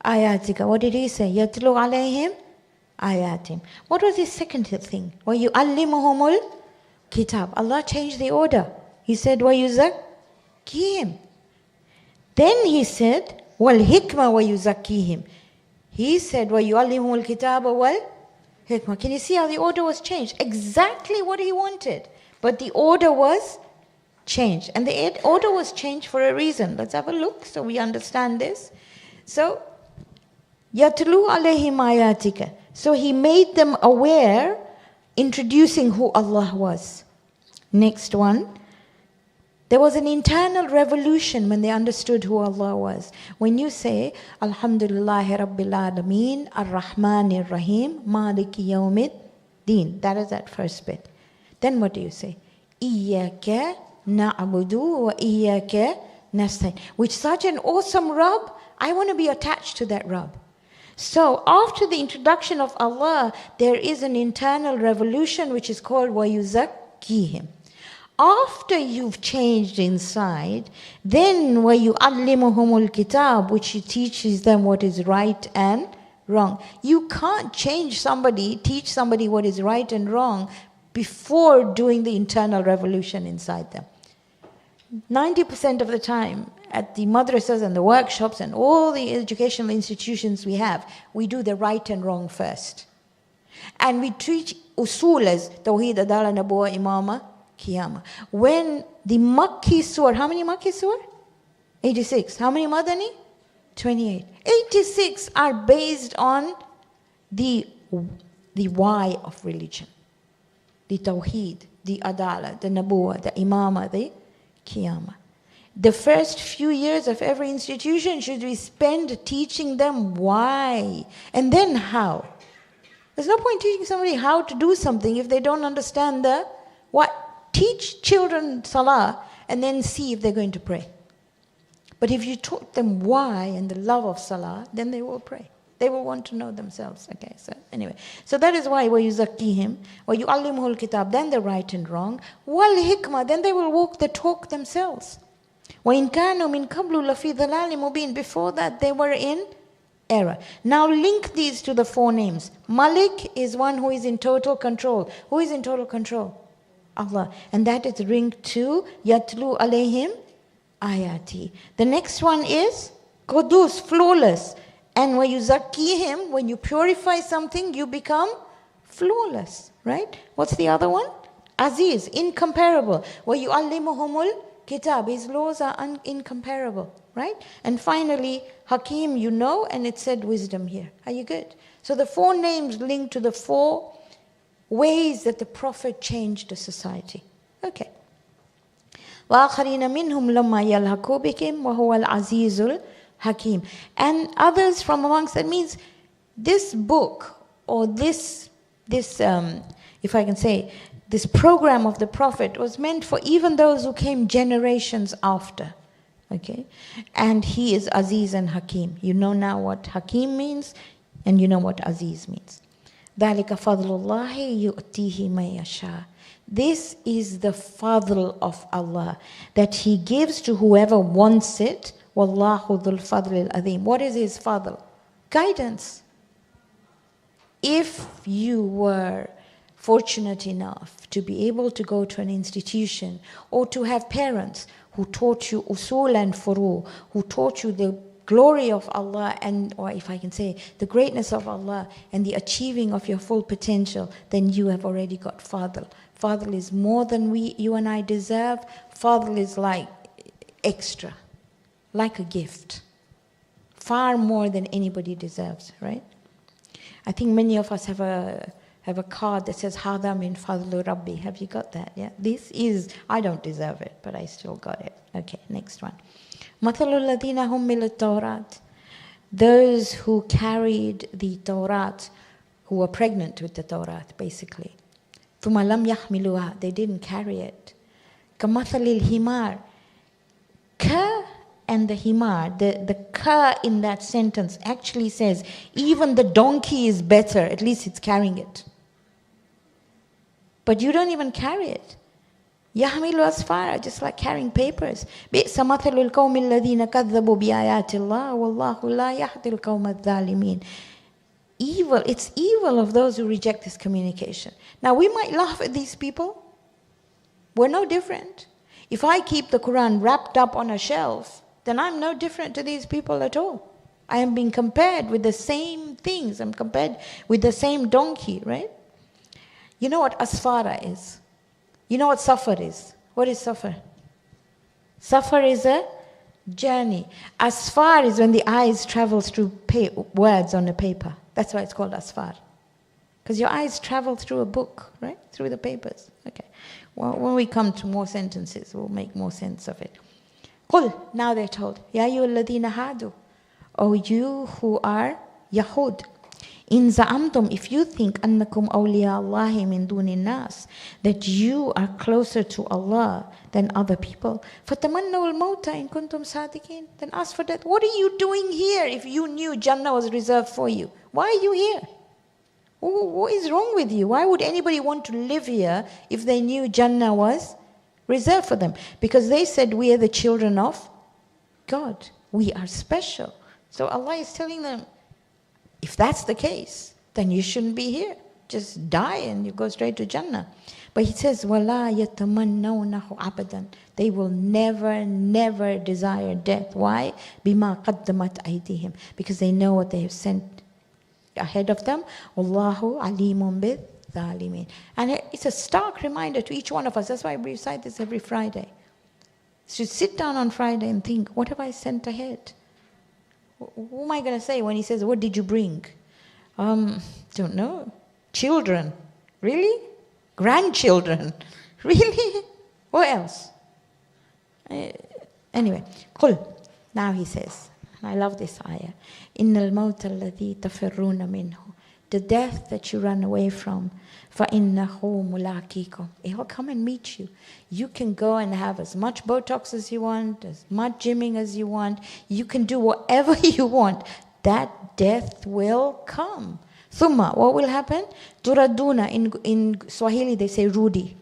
آيَاتِكَ. What did he say? يَتْلُو عَلَيْهِمْ آيَاتِهِمْ. What was his second thing? وَيُعَلِّمُهُمُ الْكِتَابِ. Allah changed the order. He said, وَيُزَكِّيهِمْ. Then he said, وَالْحِكْمَ وَيُزَكِّيهِمْ. He said, وَيُعَلِّمُهُ الْكِتَابَ وَالْحِكْمَ. Can you see how the order was changed? Exactly what he wanted. But the order was changed. And the order was changed for a reason. Let's have a look so we understand this. So, يَتْلُو عَلَيْهِمْ آيَاتِكَ. So he made them aware, introducing who Allah was. Next one. There was an internal revolution when they understood who Allah was. When you say, Alhamdulillahi Rabbil Alameen, Ar-Rahmanir Rahim, Maliki Yawmid Deen. That is that first bit. Then what do you say? Iyaka na'budu wa iyaka nasta'in. With such an awesome Rabb, I want to be attached to that Rabb. So after the introduction of Allah, there is an internal revolution which is called wa yuzakkihim. After you've changed inside, then وَيُعَلِّمُهُمُ الْكِتَابِ, which teaches them what is right and wrong. You can't teach somebody what is right and wrong before doing the internal revolution inside them. 90% of the time, at the madrasas and the workshops and all the educational institutions we have, we do the right and wrong first. And we teach usul as Tawheed, Adala, Nabuwa, Imama, Qiyamah. When the Makki Surah, how many Makki Surah? 86. How many Madani? 28. 86 are based on the the why of religion. The Tawheed, the Adala, the Nabuwa, the Imama, the Qiyamah. The first few years of every institution should be spent teaching them why and then how. There's no point teaching somebody how to do something if they don't understand the what. Teach children salah and then see if they're going to pray. But if you taught them why and the love of salah, then they will pray. They will want to know themselves. Okay, so anyway. So that is why وَيُزَكِّيهِمْ وَيُعَلِّمُهُ الْكِتَابِ, then the right and wrong. وَالْحِكْمَةِ, then they will walk the talk themselves. وَإِنْ كَانُوا مِنْ قَبْلُ لَفِي ضَلَالٍ مُبِينٍ, before that they were in error. Now link these to the four names. Malik is one who is in total control. Who is in total control? Allah. And that is linked to Yatlu alayhim ayati. The next one is Qudus, flawless. And when you zakihim, when you purify something, you become flawless, right? What's the other one? Aziz, incomparable. وَيُعَلِّمُهُمُ الْكِتَابِ, his laws are incomparable, right? And finally, Hakim, you know, and it said wisdom here. Are you good? So the four names link to the four ways that the Prophet changed the society. Okay. وَآخَرِينَ مِنْهُمْ لَمَّا يَلْحَقُوا بِهِمْ وَهُوَ الْعَزِيزُ الْحَكِيمُ. And others from amongst, that means this book or this if I can say, this program of the Prophet was meant for even those who came generations after. Okay? And he is Aziz and Hakim. You know now what Hakim means and you know what Aziz means. ذَلِكَ فَضْلُ اللَّهِ يُؤْتِيهِ مَن يَشَاءُ. This is the fadl of Allah that He gives to whoever wants it. وَاللَّهُ ذُو الْفَضْلِ الْعَظِيمِ. What is His fadl? Guidance. If you were fortunate enough to be able to go to an institution or to have parents who taught you usul and furu, who taught you the glory of Allah and, or if I can say, the greatness of Allah and the achieving of your full potential, then you have already got fadl. Fadl is more than you and I deserve. Fadl is like extra, like a gift. Far more than anybody deserves, right? I think many of us have a card that says, Hada min fadlu Rabbi. Have you got that? Yeah. This is, I don't deserve it, but I still got it. Okay, next one. مَثَلُ الَّذِينَ حُمِّلُوا التَّوْرَاةَ. Those who carried the Torah, who were pregnant with the Torah, basically. ثُمَّ لَمْ يَحْمِلُوهَا. They didn't carry it. كَمَثَلِ الْحِمَارِ. Ka and the himar, the ka in that sentence actually says, even the donkey is better, at least it's carrying it. But you don't even carry it. يَحْمِلُ أَسْفَارًا, just like carrying papers. بِئْسَ مَثَلُ الْقَوْمِ الَّذِينَ كَذَّبُوا بِآيَاتِ اللَّهِ وَاللَّهُ لَا يَهْدِي الْقَوْمَ الظَّالِمِينَ. Evil, it's evil of those who reject this communication. Now we might laugh at these people. We're no different. If I keep the Qur'an wrapped up on a shelf, then I'm no different to these people at all. I am being compared with the same things. I'm compared with the same donkey, right? You know what asfara is? You know what safar is? What is safar? Safar is a journey. Asfar is when the eyes travels through words on a paper. That's why it's called asfar. Because your eyes travel through a book, right? Through the papers. Okay. Well, when we come to more sentences, we'll make more sense of it. Qul, now they're told, Ya ayyuhalladhina hadu, O you who are Yahud, in za'amtum, if you think annakum awliya Allahi min dunin nas, that you are closer to Allah than other people, fatamannaw al-mawta in kuntum sadiqin, then ask for that. What are you doing here if you knew Jannah was reserved for you? Why are you here? What is wrong with you? Why would anybody want to live here if they knew Jannah was reserved for them? Because they said we are the children of God. We are special. So Allah is telling them, if that's the case, then you shouldn't be here. Just die and you go straight to Jannah. But He says, وَلَا يَتَمَنَّوْنَهُ أَبَدًا. They will never, never desire death. Why? بِمَا قَدَّمَتْ أَيْدِيهِمْ. Because they know what they have sent ahead of them. Wallahu alimun bidh-dhalimin. And it's a stark reminder to each one of us. That's why we recite this every Friday. So sit down on Friday and think, what have I sent ahead? Who am I going to say when He says, what did you bring? Don't know. Children. Really? Grandchildren. Really? What else? Anyway, قل. Now he says, and I love this ayah, إِنَّ الْمَوْتَ الَّذِي تَفِرُّونَ مِنْهُ. The death that you run away from, فَإِنَّهُ مُلَاقِيكُمْ. It will come and meet you. You can go and have as much Botox as you want, as much gymming as you want. You can do whatever you want. That death will come. Thumma, what will happen? Turaduna, in Swahili they say rudi.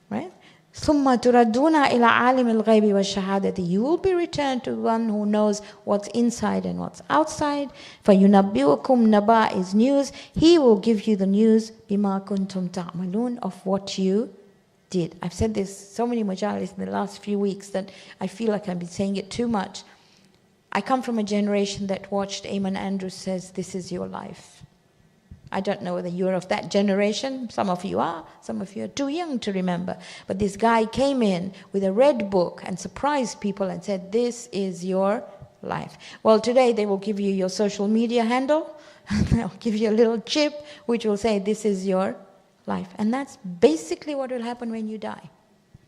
Right? ثُمَّ تُرَدُّونَ إِلَىٰ عَالِمِ الْغَيْبِ وَالشَّهَادَةِ. You will be returned to one who knows what's inside and what's outside. فَيُنَبِّئُكُمْ Naba is news. He will give you the news بِمَا كُنْتُمْ تَعْمَلُونَ of what you did. I've said this so many majalis in the last few weeks that I feel like I've been saying it too much. I come from a generation that watched Eamon Andrews says, "This is your life." I don't know whether you're of that generation. Some of you are. Some of you are too young to remember. But this guy came in with a red book and surprised people and said, "This is your life." Well, today they will give you your social media handle. They'll give you a little chip which will say, "This is your life." And that's basically what will happen when you die.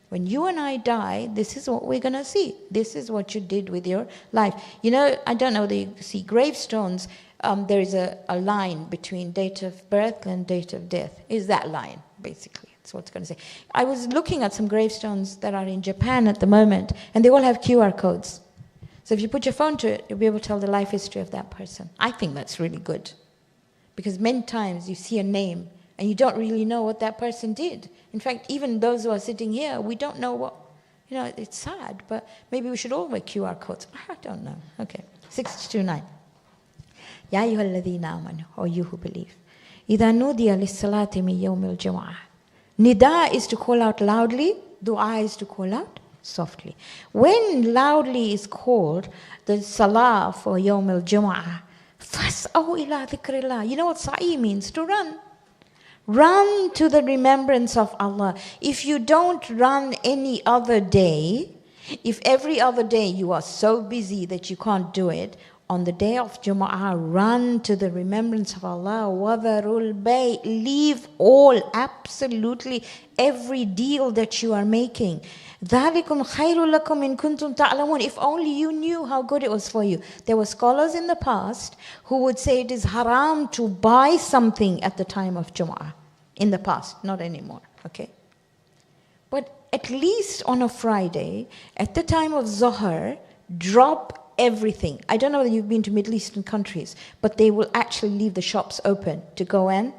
When you and I die, this is what we're going to see. This is what you did with your life. You know, I don't know whether you see gravestones. There is a line between date of birth and date of death. Is that line, basically. That's what it's going to say. I was looking at some gravestones that are in Japan at the moment, and they all have QR codes. So if you put your phone to it, you'll be able to tell the life history of that person. I think that's really good. Because many times you see a name, and you don't really know what that person did. In fact, even those who are sitting here, we don't know what, it's sad, but maybe we should all wear QR codes. I don't know. Okay, 629. Ya ayyuhalladhina amanu, or you who believe. إِذَا نُودِيَ لِلصَّلَاةِ مِنْ يَوْمِ الْجُمُعَةِ. Nida is to call out loudly, dua is to call out softly. When loudly is called, the salah for Yawm al-Jumu'ah, فَاسْأَوْا إِلَىٰ ذِكْرِ اللَّهِ. You know what sa'i means? To run. Run to the remembrance of Allah. If you don't run any other day, if every other day you are so busy that you can't do it, on the day of Jumu'ah, run to the remembrance of Allah. وَذَرُوا الْبَيْءِ. Leave all, absolutely every deal that you are making. ذَلِكُمْ خَيْرٌ لَكُمْ إِن كُنْتُمْ تَعْلَمُونَ. If only you knew how good it was for you. There were scholars in the past who would say it is haram to buy something at the time of Jumu'ah. In the past, not anymore, okay? But at least on a Friday, at the time of Zohar, drop everything. I don't know whether you've been to Middle Eastern countries, but they will actually leave the shops open to go and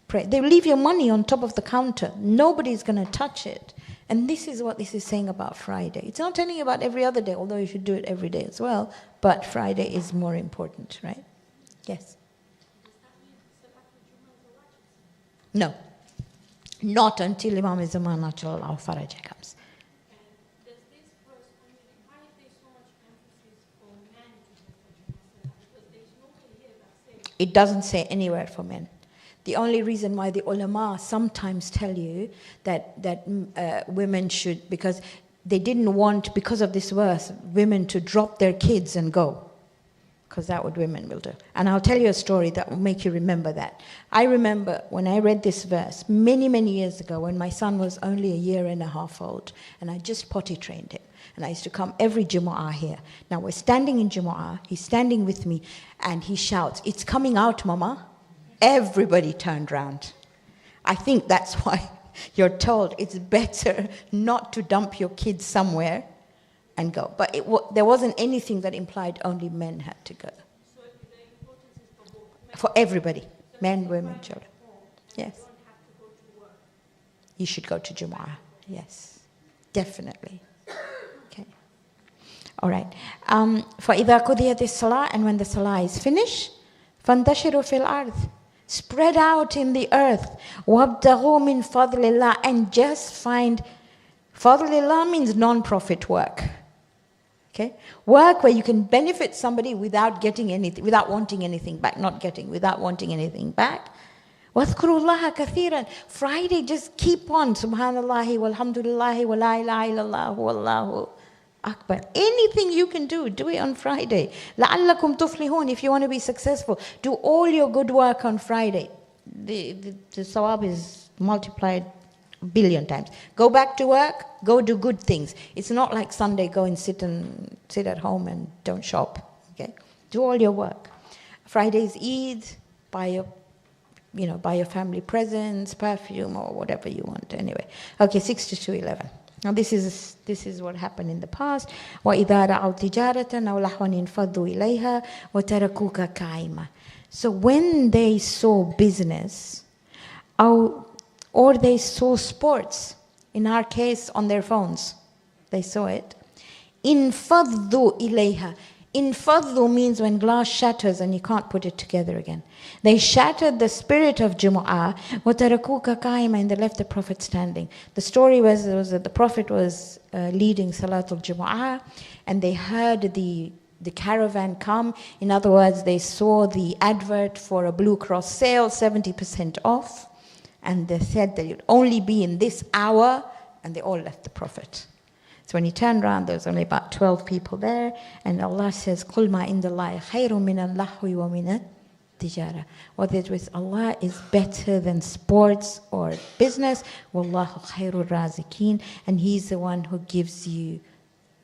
pray. They leave your money on top of the counter. Nobody's going to touch it. And this is what this is saying about Friday. It's not telling you about every other day, although you should do it every day as well. But Friday is more important, right? Yes. No. Not until Imam Zaman Ajal Faraj comes. It doesn't say anywhere for men. The only reason why the ulama sometimes tell you that women should, because they didn't want, because of this verse, women to drop their kids and go. Because that what women will do. And I'll tell you a story that will make you remember that. I remember when I read this verse many, many years ago when my son was only 1.5 years old and I just potty trained him. And I used to come every Jumu'ah here. Now we're standing in Jumu'ah, he's standing with me and he shouts, "It's coming out, Mama." Everybody turned round. I think that's why you're told it's better not to dump your kids somewhere and go. But there wasn't anything that implied only men had to go. So the importance is for both. For everybody, men, women, children. Yes. Don't have to go to work. You should go to Jumu'ah. Yes, definitely. Okay. All right. فَإِذَا قُضِيَتِ الصَّلَاةِ. And when the salah is finished, فَانْتَشِرُوا فِي الْأَرْضِ. Spread out in the earth. وَابْتَغُوا مِنْ فَضْلِ اللَّهِ. And just find, فَضْلِ means non-profit work. Okay? Work where you can benefit somebody without getting anything, without wanting anything back, without wanting anything back. وَاذْكُرُوا اللَّهَ كَثِيرًا. Friday, just keep on. Subhanallah, walhamdulillah, wa la ilaha illallah, wallahu Akbar. Anything you can do it on Friday. لَعَلَّكُمْ تُفْلِحُونَ. If you want to be successful, do all your good work on Friday. The sawab is multiplied a billion times. Go back to work, go do good things. It's not like Sunday, go and sit at home and don't shop. Okay? Do all your work. Friday's Eid, buy your family presents, perfume, or whatever you want. Anyway, okay, 6 to 2:11. Now this is what happened in the past. وَإِذَا رَأَوْا تِجَارَةً أَوْ لَهْوًا انفَضُّوا إِلَيْهَا وَتَرَكُوكَ قَائِمًا. So when they saw business, or they saw sports, in our case on their phones, they saw it. انفَضُّوا إِلَيْهَا. Infadhu means when glass shatters and you can't put it together again. They shattered the spirit of Jumu'ah, وَتَرَكُوكَ قَائِمًا, and they left the Prophet standing. The story was that the Prophet was leading Salatul Jumu'ah, and they heard the caravan come. In other words, they saw the advert for a Blue Cross sale, 70% off, and they said that it would only be in this hour, and they all left the Prophet. So when he turned around, there was only about 12 people there, and Allah says, قُلْ مَا عِنْدَ اللَّهِ خَيْرٌ مِنَ اللَّهْوِ وَمِنَ التِّجَارَةِ. What is with Allah is better than sports or business. وَاللَّهُ خَيْرُ الرَّازِقِينَ. And He's the one who gives you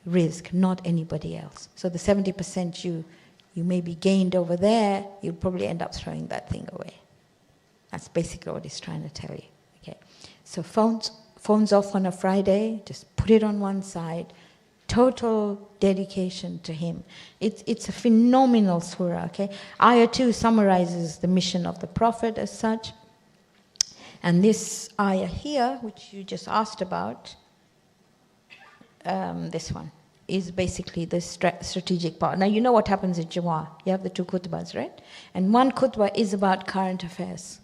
rizq, not anybody else. So the 70% you maybe gained over there, you'll probably end up throwing that thing away. That's basically what He's trying to tell you. Okay. So phones off on a Friday, just put it on one side. Total dedication to Him. It's a phenomenal surah, okay? Ayah 2 summarizes the mission of the Prophet as such. And this ayah here, which you just asked about, this one, is basically the strategic part. Now you know what happens at Jumu'ah. You have the 2 khutbahs, right? And one khutbah is about current affairs.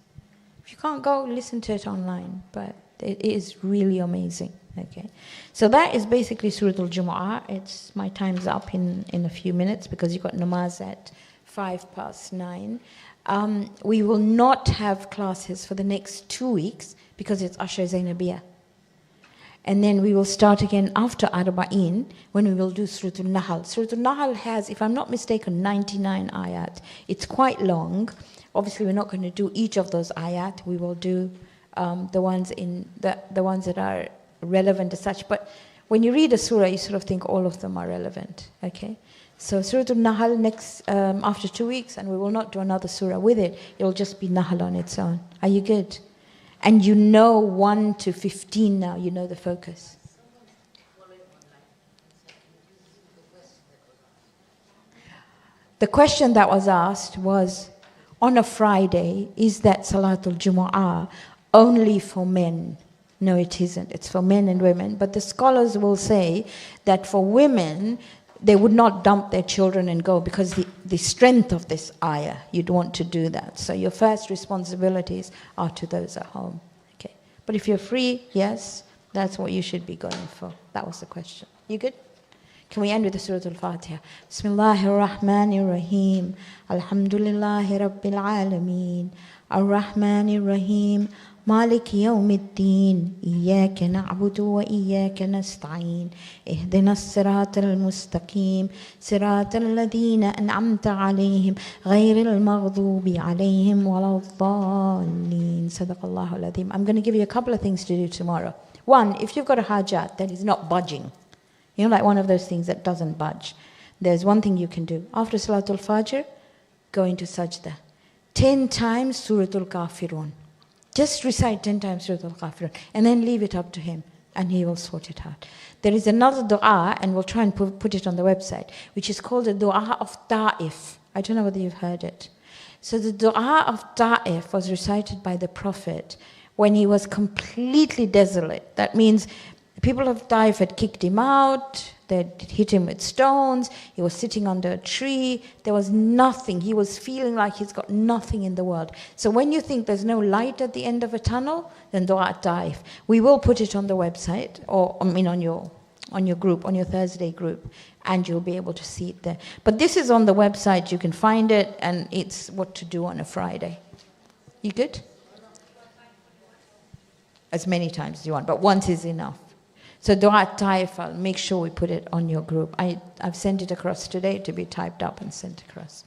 If you can't go, listen to it online. But it is really amazing. Okay, so that is basically Sura Al Jumua. My time's up in a few minutes because you've got namaz at 9:05. We will not have classes for the next 2 weeks because it's Ashra Zainabiyah. And then we will start again after Arba'in when we will do Surah Al-Nahl. Surah Al-Nahl has, if I'm not mistaken, 99 ayat. It's quite long. Obviously, we're not going to do each of those ayat. We will do the ones that are relevant as such. But when you read a surah, you sort of think all of them are relevant. Okay? So Surah Al-Nahl next after 2 weeks, and we will not do another surah with it. It will just be Nahl on its own. Are you good? And you know 1 to 15 now. You know the focus. The question that was asked was, on a Friday, is that Salatul Jumu'ah only for men? No, it isn't. It's for men and women. But the scholars will say that for women, they would not dump their children and go because the strength of this ayah, you'd want to do that. So your first responsibilities are to those at home. Okay. But if you're free, yes, that's what you should be going for. That was the question. You good? Can we end with the Surah Al-Fatiha? Bismillahir Rahmanir Rahim. Alhamdulillahi Rabbil Alameen. Ar-Rahmanir Rahim. مالك يوم الدين إياك نعبد وإياك نستعين اهدنا الصراط المستقيم صراط الذين أنعمت عليهم غير المغضوب عليهم ولا الضالين صدق الله العظيم. I'm going to give you a couple of things to do tomorrow. One, if you've got a hajat that is not budging, you know, like one of those things that doesn't budge, there's one thing you can do. After Salatul Fajr, go into sajda. 10 times Suratul Kafirun. Just recite 10 times Surah Al-Kafirun and then leave it up to Him and He will sort it out. There is another dua, and we'll try and put it on the website, which is called the dua of Ta'if. I don't know whether you've heard it. So the dua of Ta'if was recited by the Prophet when he was completely desolate. That means people of Ta'if had kicked him out, they'd hit him with stones, he was sitting under a tree, there was nothing. He was feeling like he's got nothing in the world. So when you think there's no light at the end of a tunnel, then dua Ta'if. We will put it on the website, or on your group, on your Thursday group, and you'll be able to see it there. But this is on the website, you can find it, and it's what to do on a Friday. You good? As many times as you want, but once is enough. So Dua Taifal, make sure we put it on your group. I've sent it across today to be typed up and sent across.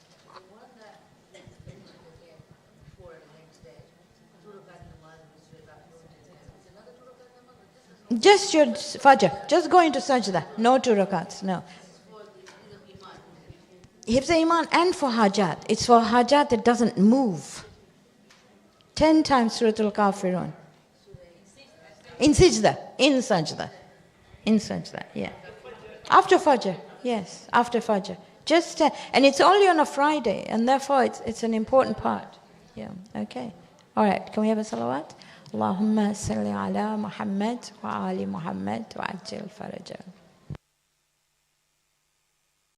Just your Fajr. Just go into Sajda. No 2 rakats. No. Hifz Iman and for Hajat. It's for Hajat that doesn't move. 10 times Surah Al Kafirun. In Sajda. In Sajda. In Sajda, yeah. After Fajr. Yes, after Fajr. Just and it's only on a Friday, and therefore it's an important part. Yeah, okay. All right, can we have a salawat? Allahumma salli ala Muhammad wa ali Muhammad wa ajil faraja.